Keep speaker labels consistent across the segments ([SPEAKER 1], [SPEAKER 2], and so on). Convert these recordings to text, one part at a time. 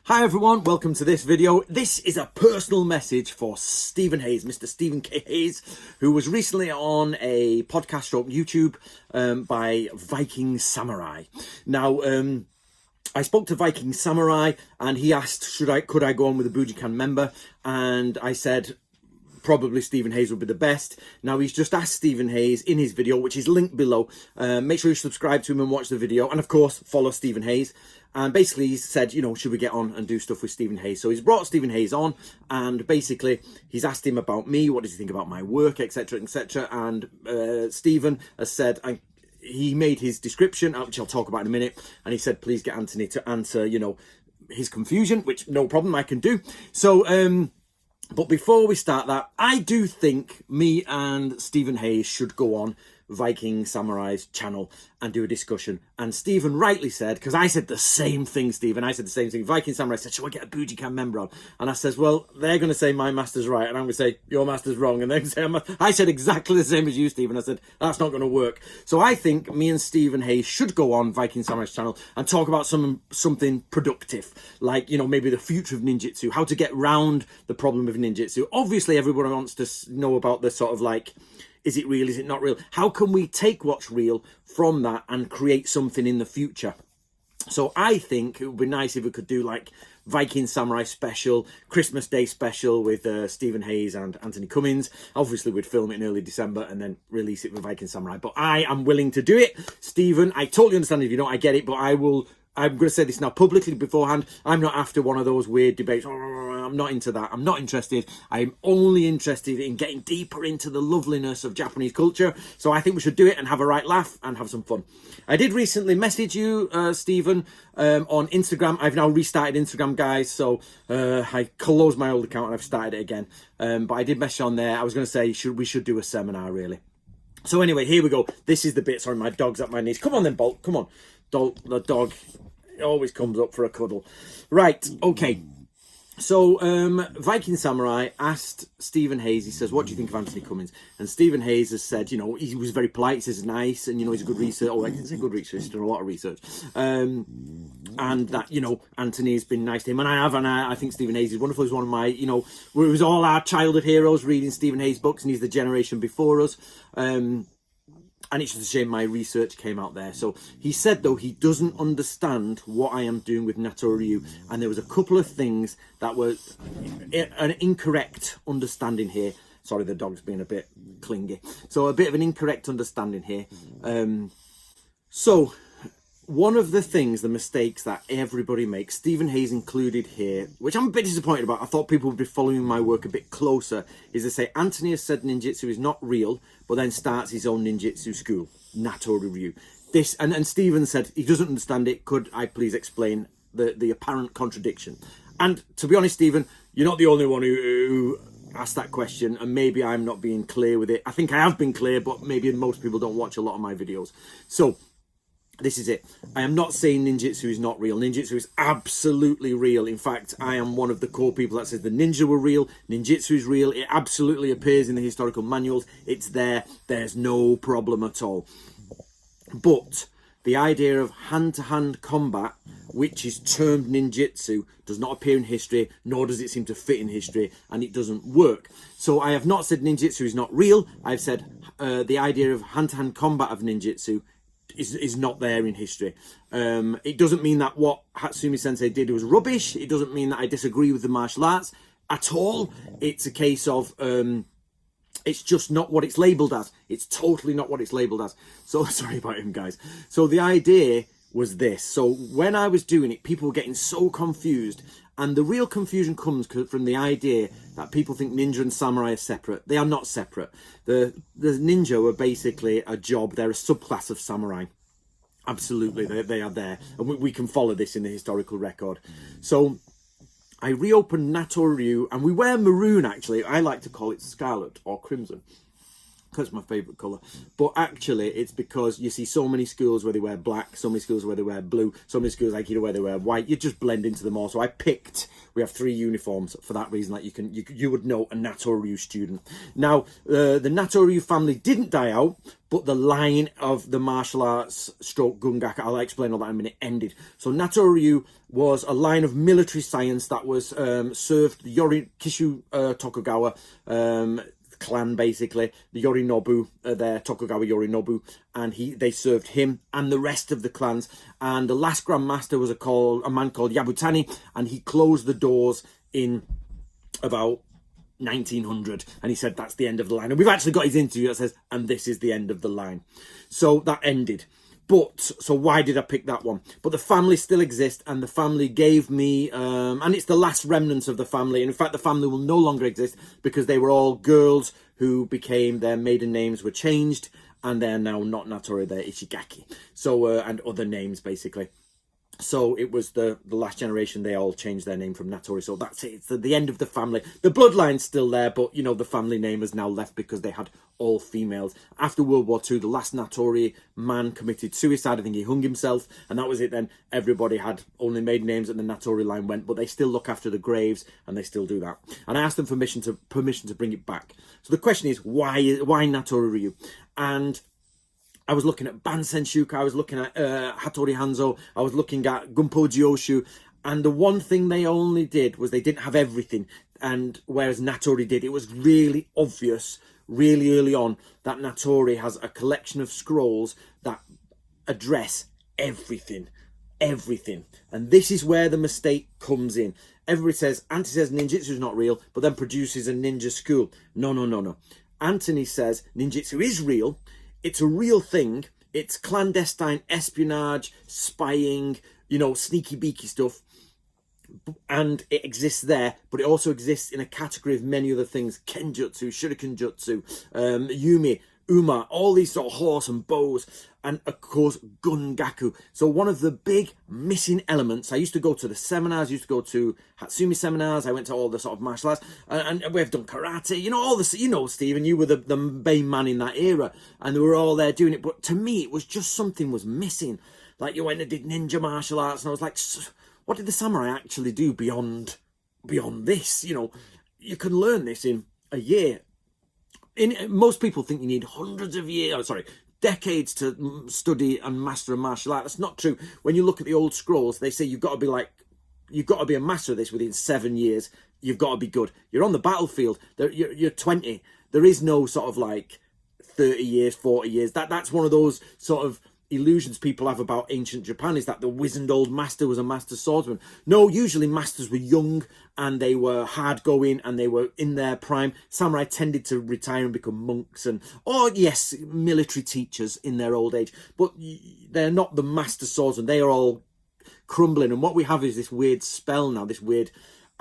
[SPEAKER 1] Hi everyone, welcome to this video. This is a personal message for Stephen Hayes, Mr. Stephen K. Hayes, who was recently on a podcast stroke YouTube by Viking Samurai. Now, I spoke to Viking Samurai and he asked, could I go on with a Budokan member? And I said, probably Stephen Hayes would be the best. Now, he's just asked Stephen Hayes in his video, which is linked below. Make sure you subscribe to him and watch the video. And of course, follow Stephen Hayes. And basically, he said, you know, should we get on and do stuff with Stephen Hayes? So he's brought Stephen Hayes on and basically he's asked him about me. What does he think about my work, etc., etc. And Stephen has said, he made his description, which I'll talk about in a minute. And he said, please get Anthony to answer, you know, his confusion, which no problem, I can do. So, but before we start that, I do think me and Stephen Hayes should go on Viking Samurai's channel and do a discussion. And Stephen rightly said, because I said the same thing, Stephen, I said the same thing. Viking Samurai said, should I get a Budokan member on? And I says, well, they're going to say my master's right. And I'm going to say, your master's wrong. And they're going to say, I said exactly the same as you, Stephen. I said, that's not going to work. So I think me and Stephen Hayes should go on Viking Samurai's channel and talk about something productive. Like, you know, maybe the future of ninjutsu, how to get round the problem of ninjutsu. Obviously, everyone wants to know about the sort of like, is it real? Is it not real? How can we take what's real from that and create something in the future? So I think it would be nice if we could do like Viking Samurai special, Christmas Day special with Stephen Hayes and Anthony Cummins. Obviously, we'd film it in early December and then release it with Viking Samurai. But I am willing to do it. Stephen, I totally understand if you don't, I get it. But I'm going to say this now publicly beforehand. I'm not after one of those weird debates. I'm not into that. I'm not interested. I'm only interested in getting deeper into the loveliness of Japanese culture. So I think we should do it and have a right laugh and have some fun. I did recently message you, Stephen, on Instagram. I've now restarted Instagram, guys. So I closed my old account and I've started it again. But I did message on there. I was going to say we should do a seminar, really. So anyway, here we go. This is the bit. Sorry, my dog's at my knees. Come on then, Bolt. Come on. The dog always comes up for a cuddle. Right, okay. So Viking Samurai asked Stephen Hayes, he says, what do you think of Anthony Cummins? And Stephen Hayes has said, you know, he was very polite, he says nice, and, you know, he's a good researcher. Oh, I didn't say good researcher, he's done a lot of research. And that, you know, Anthony has been nice to him, and I think Stephen Hayes is wonderful. He's one of my, you know, it was all our childhood heroes reading Stephen Hayes books, and he's the generation before us. And it's just a shame my research came out there. So he said, though, he doesn't understand what I am doing with Natori Ryu. And there was a couple of things that were an incorrect understanding here. Sorry, the dog's being a bit clingy. So a bit of an incorrect understanding here. So one of the things, the mistakes that everybody makes, Stephen Hayes included here, which I'm a bit disappointed about, I thought people would be following my work a bit closer, is they say, Anthony has said ninjutsu is not real, but then starts his own ninjutsu school, Natori Ryu. This, and Stephen said he doesn't understand it. Could I please explain the apparent contradiction? And to be honest, Stephen, you're not the only one who asked that question, and maybe I'm not being clear with it. I think I have been clear, but maybe most people don't watch a lot of my videos. So this is it. I am not saying ninjutsu is not real. Ninjutsu is absolutely real. In fact, I am one of the core people that says the ninja were real. Ninjutsu is real. It absolutely appears in the historical manuals. It's there. There's no problem at all. But the idea of hand-to-hand combat, which is termed ninjutsu, does not appear in history, nor does it seem to fit in history, and it doesn't work. So I have not said ninjutsu is not real. I've said the idea of hand-to-hand combat of ninjutsu is not there in history. It doesn't mean that what Hatsumi Sensei did was rubbish. It doesn't mean that I disagree with the martial arts at all. It's a case of it's just not what it's labelled as. It's totally not what it's labelled as. So sorry about him, guys. So the idea was this. So when I was doing it, people were getting so confused. And the real confusion comes from the idea that people think ninja and samurai are separate. They are not separate. The ninja are basically a job. They're a subclass of samurai. Absolutely, they are there. And we can follow this in the historical record. So I reopened Natori Ryu, and we wear maroon, actually. I like to call it scarlet or crimson. because it's my favourite colour. But actually, it's because you see so many schools where they wear black, so many schools where they wear blue, so many schools like where they wear white. You just blend into them all. So I picked. We have 3 uniforms for that reason. Like you would know a Natori Ryu student. Now, the Natori Ryu family didn't die out, but the line of the martial arts stroke Gungaka, I'll explain all that in a minute, ended. So Natori Ryu was a line of military science that was served the Kishu Tokugawa clan, basically the Yorinobu, their Tokugawa Yorinobu, and they served him and the rest of the clans. And the last Grand Master was a man called Yabutani, and he closed the doors in about 1900, and he said that's the end of the line. And we've actually got his interview that says, and this is the end of the line. So that ended. But, so why did I pick that one? But the family still exists, and the family gave me, and it's the last remnants of the family. And in fact, the family will no longer exist because they were all girls who their maiden names were changed, and they're now not Natori, they're Ishigaki. So, and other names, basically. So it was the last generation, they all changed their name from Natori. So that's it. It's the end of the family. The bloodline's still there, but, you know, the family name has now left because they had all females. After World War II, the last Natori man committed suicide. I think he hung himself. And that was it then. Everybody had only maiden names and the Natori line went. But they still look after the graves and they still do that. And I asked them permission to bring it back. So the question is, why Natori Ryu? And I was looking at Bansen Shuka, I was looking at Hattori Hanzo, I was looking at Gunpo Jioshu, and the one thing they only did was they didn't have everything, and whereas Natori did, it was really obvious, really early on, that Natori has a collection of scrolls that address everything, and this is where the mistake comes in. Everybody says, Anthony says ninjutsu is not real, but then produces a ninja school. No. Anthony says ninjutsu is real. It's a real thing. It's clandestine espionage, spying, you know, sneaky beaky stuff. And it exists there, but it also exists in a category of many other things. Kenjutsu, Shuriken Jutsu, Yumi, Uma, all these sort of horse and bows, and of course Gungaku. So one of the big missing elements, I used to go to the seminars, I used to go to Hatsumi seminars, I went to all the sort of martial arts, and we've done karate, you know, all this, you know, Stephen, you were the main man in that era, and they were all there doing it, but to me it was just something was missing. Like, you went and did ninja martial arts, and I was like, what did the samurai actually do beyond this? You know, you can learn this in a year. Most people think you need decades to study and master a martial art. That's not true. When you look at the old scrolls, they say you've got to be a master of this within 7 years. You've got to be good. You're on the battlefield. You're 20. There is no sort of like 30 years, 40 years. That's one of those sort of illusions people have about ancient Japan, is that the wizened old master was a master swordsman. No, usually masters were young and they were hard going and they were in their prime. Samurai tended to retire and become monks or yes, military teachers in their old age, but they're not the master swordsman. They are all crumbling, and what we have is this weird spell now, this weird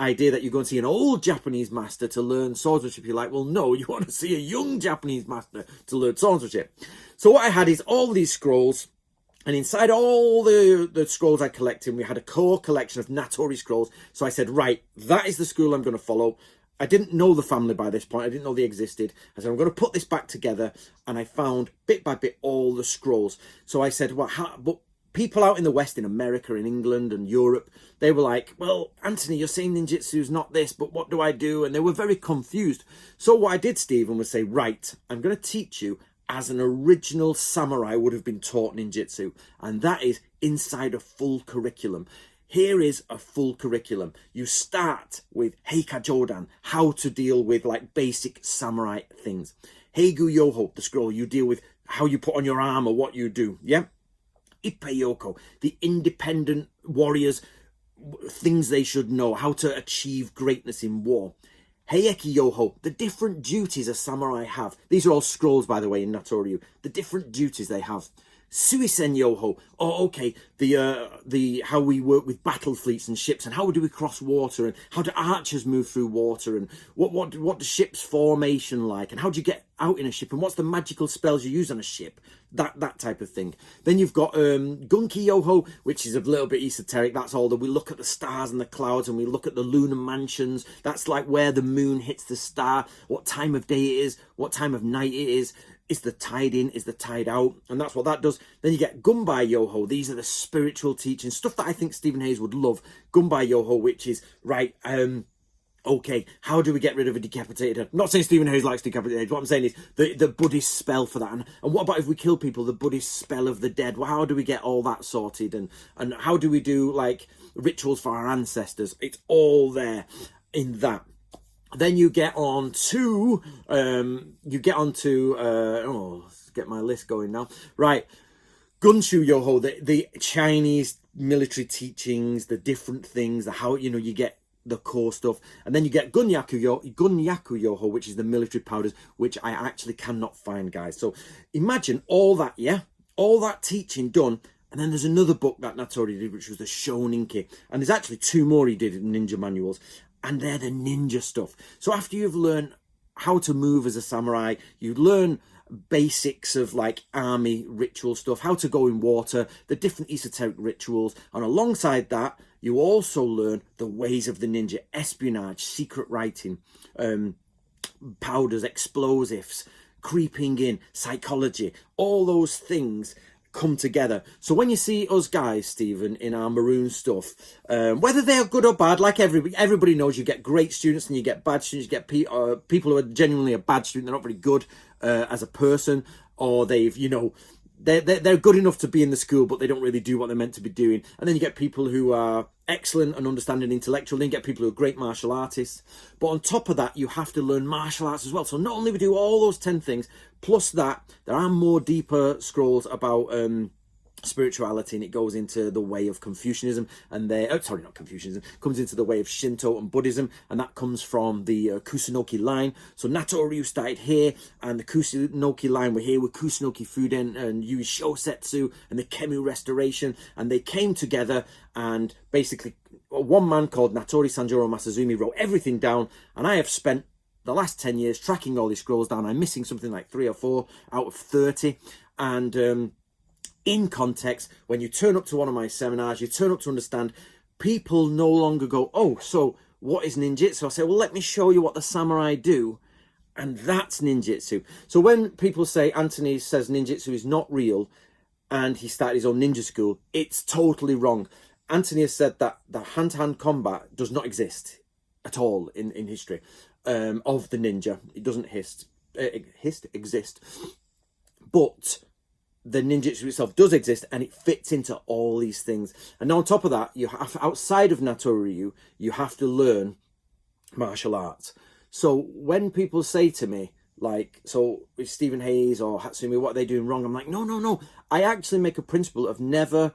[SPEAKER 1] idea that you go and see an old Japanese master to learn swordsmanship. You're like, well, no, you want to see a young Japanese master to learn swordsmanship. So what I had is all these scrolls, and inside all the scrolls I collected, we had a core collection of Natori scrolls. So I said, right, that is the school I'm going to follow. I didn't know the family by this point. I didn't know they existed. I said, I'm going to put this back together. And I found bit by bit all the scrolls. So I said, well, but people out in the West, in America, in England and Europe, they were like, well, Anthony, you're saying ninjutsu's not this, but what do I do? And they were very confused. So what I did, Stephen, was say, right, I'm going to teach you as an original samurai would have been taught ninjutsu. And that is inside a full curriculum. Here is a full curriculum. You start with Heika Jodan, how to deal with like basic samurai things. Heigu Yoho, the scroll, you deal with how you put on your armor, what you do. Yeah. Ippei Yoko, the independent warriors, things they should know, how to achieve greatness in war. Heiki Yoho, the different duties a samurai have. These are all scrolls, by the way, in Natori Ryu. The different duties they have. Suisen Yoho. Oh, okay, the how we work with battle fleets and ships, and how do we cross water, and how do archers move through water, and what does ship's formation like, and how do you get out in a ship, and what's the magical spells you use on a ship, that type of thing. Then you've got Gunki Yoho, which is a little bit esoteric. That's all that we look at the stars and the clouds, and we look at the lunar mansions. That's like where the moon hits the star, what time of day it is, what time of night it is the tide in, is the tide out, and that's what that does. Then you get Gunbai Yoho. These are the spiritual teachings, stuff that I think Stephen Hayes would love. Gunbai Yoho, which is, right, okay, how do we get rid of a decapitated head? I'm not saying Stephen Hayes likes decapitated heads. What I'm saying is the Buddhist spell for that. And what about if we kill people, the Buddhist spell of the dead? Well, how do we get all that sorted? And how do we do, like, rituals for our ancestors? It's all there in that. Then you get on to, let's get my list going now. Right, Gunshu Yoho, the Chinese military teachings, the different things, the how, you get the core stuff. And then you get Gunyaku Yoho, which is the military powders, which I actually cannot find, guys. So imagine all that, all that teaching done. And then there's another book that Natori did, which was the Shoninki. And there's actually 2 more he did in ninja manuals. And they're the ninja stuff. So after you've learned how to move as a samurai, you learn basics of like army ritual stuff, how to go in water, the different esoteric rituals. And alongside that, you also learn the ways of the ninja, espionage, secret writing, powders, explosives, creeping in, psychology, all those things come together. So when you see us guys, Stephen, in our maroon stuff, whether they are good or bad, like everybody knows, you get great students and you get bad students. You get people who are genuinely a bad student, they're not very good as a person, or they've, they're good enough to be in the school, but they don't really do what they're meant to be doing. And then you get people who are excellent and understanding intellectually, and you get people who are great martial artists. But on top of that, you have to learn martial arts as well. So not only we do all those 10 things, plus that, there are more deeper scrolls about spirituality, and it goes into the way of Confucianism, and not Confucianism, comes into the way of Shinto and Buddhism, and that comes from the Kusunoki line. So Natori Ryu started here, and the Kusunoki line were here with Kusunoki Fuden and Yui Shosetsu and the Kemu Restoration, and they came together, and basically one man called Natori Sanjuro Masazumi wrote everything down, and I have spent the last 10 years tracking all these scrolls down. I'm missing something like 3 or 4 out of 30, and in context, when you turn up to one of my seminars, you turn up to understand, people no longer go, oh, so what is ninjutsu? I say, well, let me show you what the samurai do, and that's ninjutsu. So when people say Anthony says ninjutsu is not real and he started his own ninja school, it's totally wrong. Anthony has said that the hand-to-hand combat does not exist at all in history of the ninja. It doesn't exist. But the ninjutsu itself does exist, and it fits into all these things. And on top of that, you have, outside of Natori Ryu, you have to learn martial arts. So when people say to me, like, so with Stephen Hayes or Hatsumi, what are they doing wrong? I'm like, no. I actually make a principle of never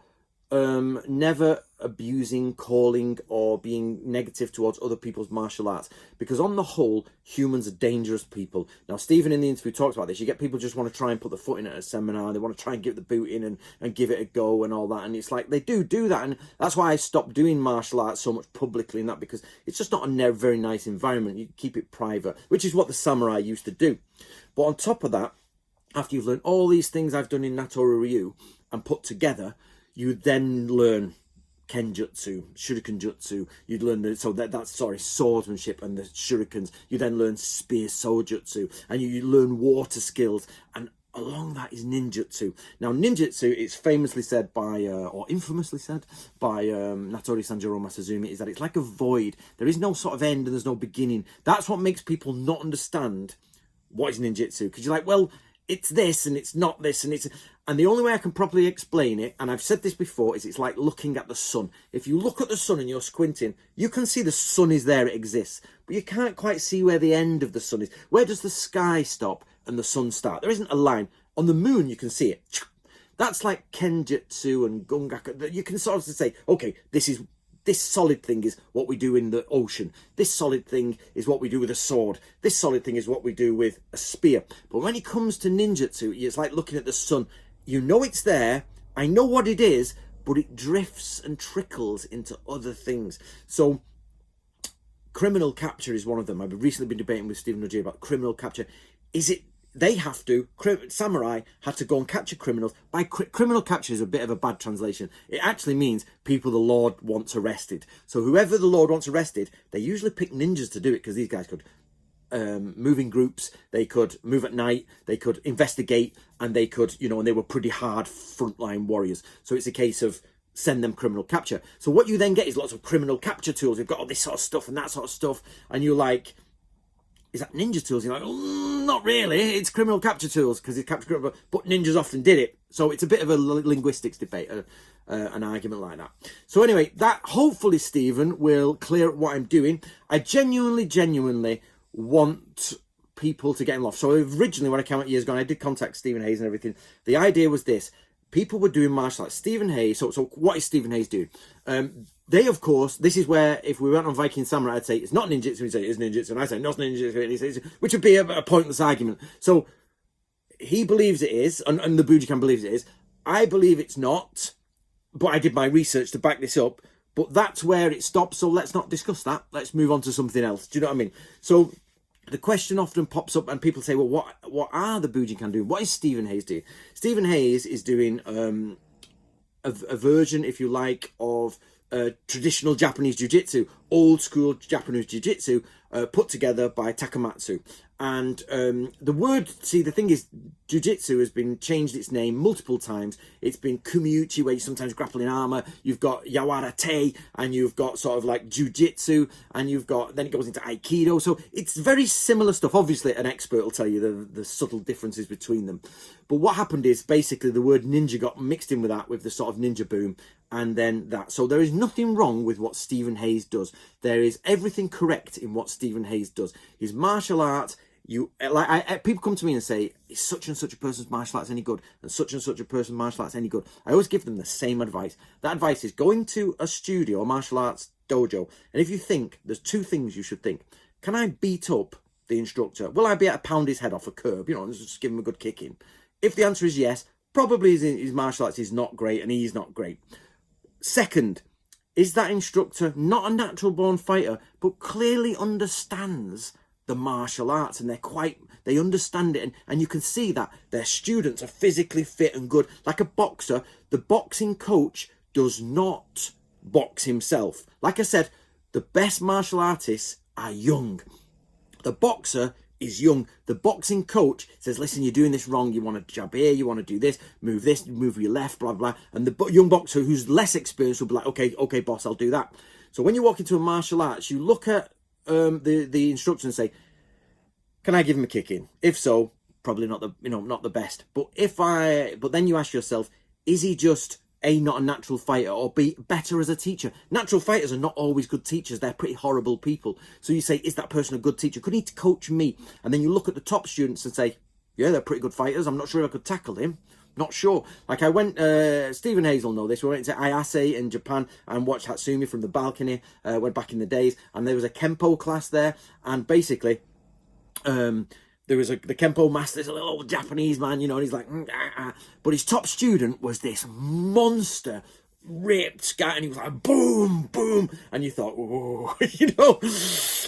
[SPEAKER 1] abusing, calling, or being negative towards other people's martial arts, because on the whole, humans are dangerous people. Now, Stephen in the interview talks about this. You get people just want to try and put the foot in at a seminar, they want to try and give the boot in and give it a go and all that, and it's like, they do that, and that's why I stopped doing martial arts so much publicly, and that, because it's just not a very nice environment. You keep it private, which is what the samurai used to do. But on top of that, after you've learned all these things I've done in Natori Ryu and put together, you then learn Kenjutsu, Shuriken Jutsu. You'd learn that's swordsmanship and the shurikens. You then learn spear sojutsu, and you learn water skills, and along that is ninjutsu. Now, ninjutsu, it's famously said by, or infamously said by Natori Sanjuro Masazumi, is that it's like a void. There is no sort of end and there's no beginning. That's what makes people not understand what is ninjutsu, because you're like, well, it's this and it's not this, and the only way I can properly explain it, and I've said this before, is it's like looking at the sun. If you look at the sun and you're squinting, you can see the sun is there, it exists, but you can't quite see where the end of the sun is. Where does the sky stop and the sun start? There isn't a line. On the moon, you can see it. That's like Kenjutsu and Gungaku. You can sort of say, okay, this solid thing is what we do in the ocean. This solid thing is what we do with a sword. This solid thing is what we do with a spear. But when it comes to ninjutsu, it's like looking at the sun. You know it's there. I know what it is, but it drifts and trickles into other things. So criminal capture is one of them. I've recently been debating with Stephen Najee about criminal capture. Is it they have to, samurai had to go and capture criminals. By criminal capture is a bit of a bad translation. It actually means people the Lord wants arrested. So whoever the Lord wants arrested, they usually pick ninjas to do it, because these guys could move in groups, they could move at night, they could investigate, and they could, and they were pretty hard frontline warriors. So it's a case of send them criminal capture. So what you then get is lots of criminal capture tools. We've got all this sort of stuff and that sort of stuff, and you're like, is that ninja tools? You're like, not really. It's criminal capture tools, because it's capture criminal, but ninjas often did it. So it's a bit of a linguistics debate, an argument like that. So anyway, that hopefully, Stephen, will clear up what I'm doing. I genuinely want people to get involved. So originally, when I came out years ago, I did contact Stephen Hayes and everything. The idea was this. People were doing martial arts. Stephen Hayes, so what is Stephen Hayes doing? They, of course, this is where, if we went on Viking Samurai, I'd say it's not ninjutsu, he'd say it's ninjutsu, and I say not ninjutsu, and he says, which would be a pointless argument. So he believes it is, and the Bujikan believes it is. I believe it's not, but I did my research to back this up. But that's where it stops, so let's not discuss that. Let's move on to something else. Do you know what I mean? So the question often pops up, and people say, well, what are the Bujikan doing? What is Stephen Hayes doing? Stephen Hayes is doing a version, if you like, of traditional Japanese jiu-jitsu, old school Japanese jiu-jitsu, put together by Takamatsu. And the thing is, jiu-jitsu has been changed its name multiple times. It's been kumiuchi, where you sometimes grapple in armor. You've got yawarate, and you've got sort of like jiu-jitsu, and then it goes into aikido. So it's very similar stuff. Obviously, an expert will tell you the subtle differences between them. But what happened is, basically, the word ninja got mixed in with that, with the sort of ninja boom, and then that. So there is nothing wrong with what Stephen Hayes does. There is everything correct in what Stephen Hayes does. His martial art, people come to me and say, is such and such a person's martial arts any good? And such a person's martial arts any good? I always give them the same advice. That advice is going to a studio, a martial arts dojo, and if you think, there's two things you should think. Can I beat up the instructor? Will I be able to pound his head off a curb, and just give him a good kicking? If the answer is yes, probably his martial arts is not great and he's not great. Second, is that instructor not a natural born fighter, but clearly understands the martial arts, and they understand it, and you can see that their students are physically fit and good. Like a boxer, the boxing coach does not box himself. Like I said, the best martial artists are young. The boxer is young. The boxing coach says, listen, you're doing this wrong. You want to jab here, you want to do this, move your left, blah, blah. And the young boxer who's less experienced will be like, okay, boss, I'll do that. So when you walk into a martial arts, you look at the instructor and say, can I give him a kick in? If so, probably not the best. But then you ask yourself, is he just A, not a natural fighter, or B, better as a teacher? Natural fighters are not always good teachers. They're pretty horrible people. So you say, is that person a good teacher? Could he coach me? And then you look at the top students and say, yeah, they're pretty good fighters. I'm not sure if I could tackle him. Not sure. Like I went, Stephen Hayes will know this. We went to Ayase in Japan and watched Hatsumi from the balcony, went back in the days, and there was a Kempo class there. And basically, there was the Kempo master's a little old Japanese man, and he's like, but his top student was this monster, ripped guy, and he was like, boom, boom, and you thought, oh,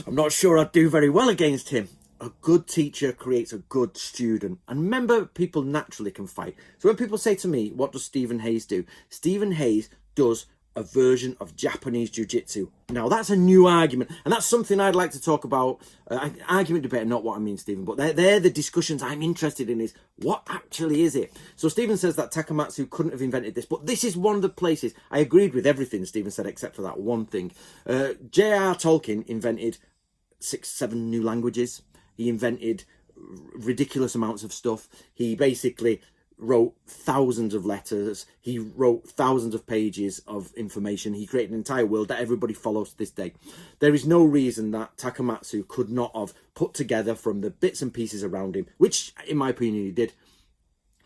[SPEAKER 1] I'm not sure I'd do very well against him. A good teacher creates a good student. And remember, people naturally can fight. So when people say to me, what does Stephen Hayes do? Stephen Hayes does a version of Japanese jiu-jitsu. Now, that's a new argument, and that's something I'd like to talk about. Argument, debate, not what I mean, Stephen, but they're the discussions I'm interested in, is what actually is it? So Stephen says that Takamatsu couldn't have invented this, but this is one of the places. I agreed with everything Stephen said except for that one thing. J.R. Tolkien invented 6-7 new languages. He invented ridiculous amounts of stuff. He basically wrote thousands of letters. He wrote thousands of pages of information. He created an entire world that everybody follows to this day. There is no reason that Takamatsu could not have put together from the bits and pieces around him, which, in my opinion, he did,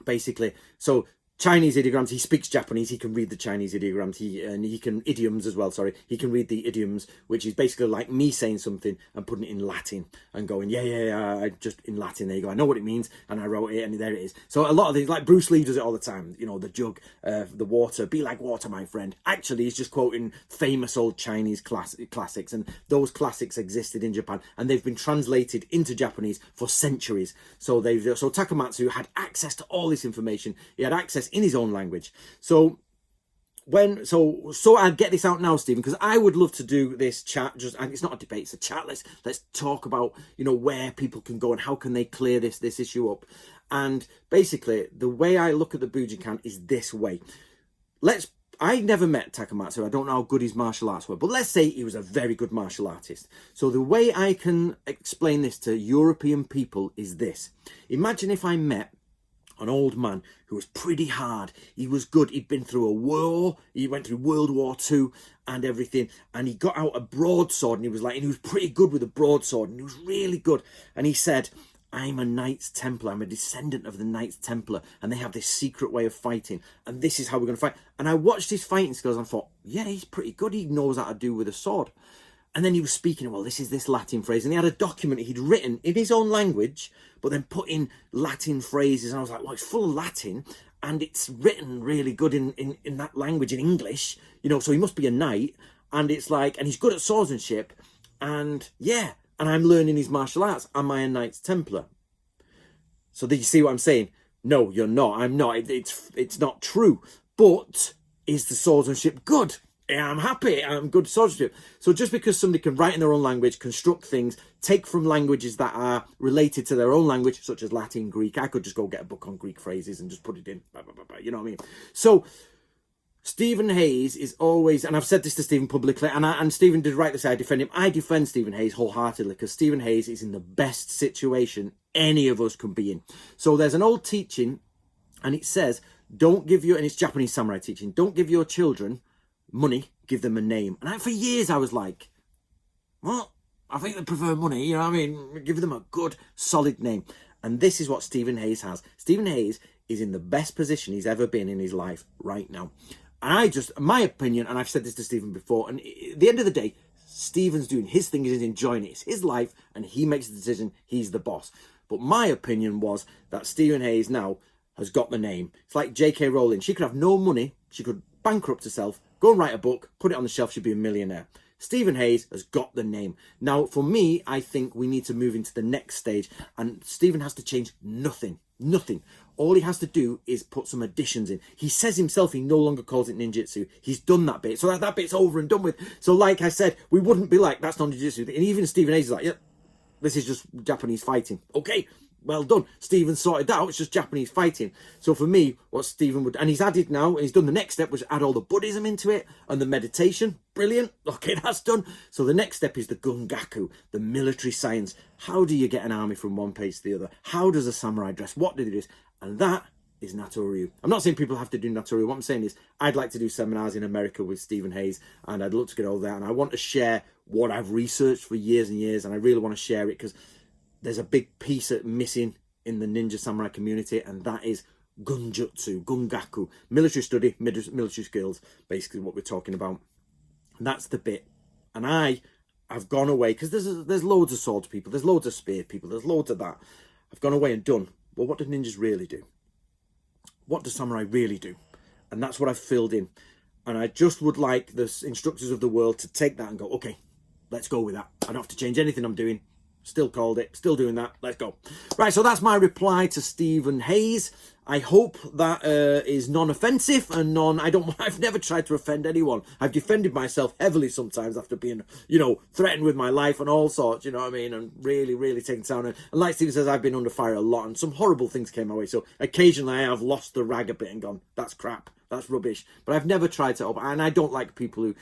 [SPEAKER 1] basically. So Chinese ideograms. He speaks Japanese. He can read the Chinese ideograms. He can idioms as well. Sorry, he can read the idioms, which is basically like me saying something and putting it in Latin and going, yeah. I just in Latin. There you go. I know what it means, and I wrote it, and there it is. So a lot of things, like Bruce Lee does it all the time. You know, the jug, the water. Be like water, my friend. Actually, he's just quoting famous old Chinese classics, and those classics existed in Japan, and they've been translated into Japanese for centuries. So Takamatsu had access to all this information. He had access in his own language. So I get this out now, Stephen, because I would love to do this chat. And it's not a debate, it's a chat. Let's talk about, you know, where people can go and how can they clear this issue up. And basically, the way I look at the Bujinkan is this way. I never met Takamatsu. I don't know how good his martial arts were, but let's say he was a very good martial artist. So the way I can explain this to European people is this. Imagine if I met an old man who was pretty hard. He was good. He'd been through a war. He went through World War II and everything. And he got out a broadsword, and he was pretty good with a broadsword, and he was really good. And he said, I'm a Knights Templar. I'm a descendant of the Knights Templar, and they have this secret way of fighting, and this is how we're going to fight. And I watched his fighting skills and I thought, yeah, he's pretty good. He knows how to do with a sword. And then he was speaking, well, this is this Latin phrase. And he had a document he'd written in his own language, but then put in Latin phrases. And I was like, well, it's full of Latin, and it's written really good in that language, in English. You know, so he must be a knight. And it's like, and he's good at swordsmanship. And yeah, and I'm learning his martial arts. Am I a Knights Templar? So do you see what I'm saying? No, you're not. I'm not. It's not true. But is the swordsmanship good? Yeah, I'm happy. I'm good swordsmanship. So just because somebody can write in their own language, construct things, take from languages that are related to their own language, such as Latin, Greek. I could just go get a book on Greek phrases and just put it in. You know what I mean? So Stephen Hayes is always, and I've said this to Stephen publicly, and Stephen did rightly say I defend him. I defend Stephen Hayes wholeheartedly because Stephen Hayes is in the best situation any of us can be in. So there's an old teaching, and it says, and it's Japanese samurai teaching, don't give your children money, give them a name. And for years I was like, well, I think they prefer money, you know what I mean? Give them a good, solid name. And this is what Stephen Hayes has. Stephen Hayes is in the best position he's ever been in his life right now. And my opinion, and I've said this to Stephen before, and at the end of the day, Stephen's doing his thing, he's enjoying it. It's his life, and he makes the decision, he's the boss. But my opinion was that Stephen Hayes now has got the name. It's like J.K. Rowling. She could have no money, she could bankrupt herself, go and write a book, put it on the shelf, she'd be a millionaire. Stephen Hayes has got the name. Now, for me, I think we need to move into the next stage, and Stephen has to change nothing. Nothing. All he has to do is put some additions in. He says himself he no longer calls it ninjutsu. He's done that bit. So that bit's over and done with. So like I said, we wouldn't be like, that's not ninjutsu. And even Stephen Hayes is like, yeah, this is just Japanese fighting. Okay, well done. Stephen sorted out. It's just Japanese fighting. So for me, what Stephen would, and he's added now, and he's done the next step, was add all the Buddhism into it and the meditation. Brilliant. Okay, that's done. So the next step is the gungaku, the military science. How do you get an army from one place to the other? How does a samurai dress? What do they do? And that is Natori Ryu. I'm not saying people have to do Natori Ryu. What I'm saying is I'd like to do seminars in America with Stephen Hayes, and I'd love to get all that. And I want to share what I've researched for years and years, and I really want to share it because there's a big piece missing in the ninja samurai community, and that is gunjutsu, gungaku, military study, military skills, basically what we're talking about. And that's the bit. And I've gone away, because there's loads of swords people, there's loads of spear people, there's loads of that. I've gone away and done, well, what do ninjas really do? What do samurai really do? And that's what I've filled in. And I just would like the instructors of the world to take that and go, okay, let's go with that. I don't have to change anything I'm doing. Still called it, still doing that, let's go. Right, so that's my reply to Stephen Hayes. I hope that is non-offensive and I've never tried to offend anyone. I've defended myself heavily sometimes after being, threatened with my life and all sorts, you know what I mean? And really, really taken down. And like Stephen says, I've been under fire a lot and some horrible things came my way. So occasionally I have lost the rag a bit and gone, that's crap. That's rubbish. But I've never tried to, and I don't like people who,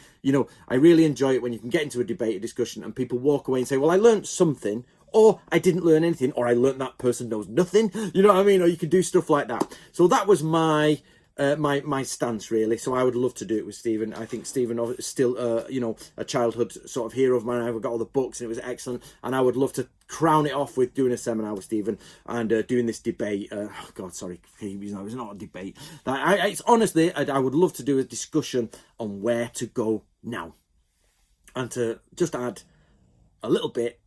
[SPEAKER 1] I really enjoy it when you can get into a debate, a discussion, and people walk away and say, well, I learned something, or I didn't learn anything, or I learned that person knows nothing. You know what I mean? Or you can do stuff like that. So that was my my stance, really. So I would love to do it with Stephen. I think Stephen is still, you know, a childhood sort of hero of mine. I've got all the books and it was excellent. And I would love to crown it off with doing a seminar with Stephen and doing this debate. Oh God, sorry, you know, it's not a debate. It's honestly, I would love to do a discussion on where to go now. And to just add a little bit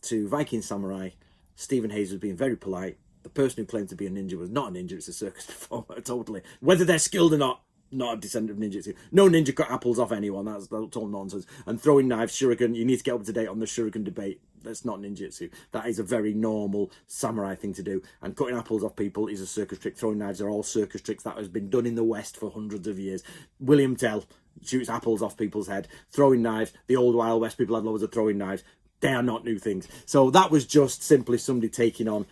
[SPEAKER 1] to Viking Samurai, Stephen Hayes was being very polite. The person who claimed to be a ninja was not a ninja, it's a circus performer, totally. Whether they're skilled or not a descendant of ninjutsu. No ninja cut apples off anyone, that's all nonsense. And throwing knives, shuriken, you need to get up to date on the shuriken debate. That's not ninjutsu. That is a very normal samurai thing to do. And cutting apples off people is a circus trick. Throwing knives are all circus tricks that has been done in the West for hundreds of years. William Tell shoots apples off people's head. Throwing knives, the old Wild West people had loads of throwing knives. They are not new things. So that was just simply somebody taking on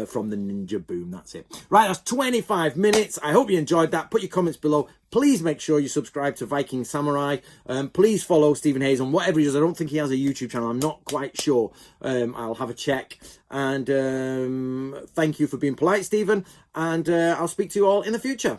[SPEAKER 1] from the ninja boom. That's it. Right, that's 25 minutes. I hope you enjoyed that. Put your comments below. Please make sure you subscribe to Viking Samurai. Please follow Stephen Hayes on whatever he does. I don't think he has a YouTube channel. I'm not quite sure. I'll have a check. And thank you for being polite, Stephen. And I'll speak to you all in the future.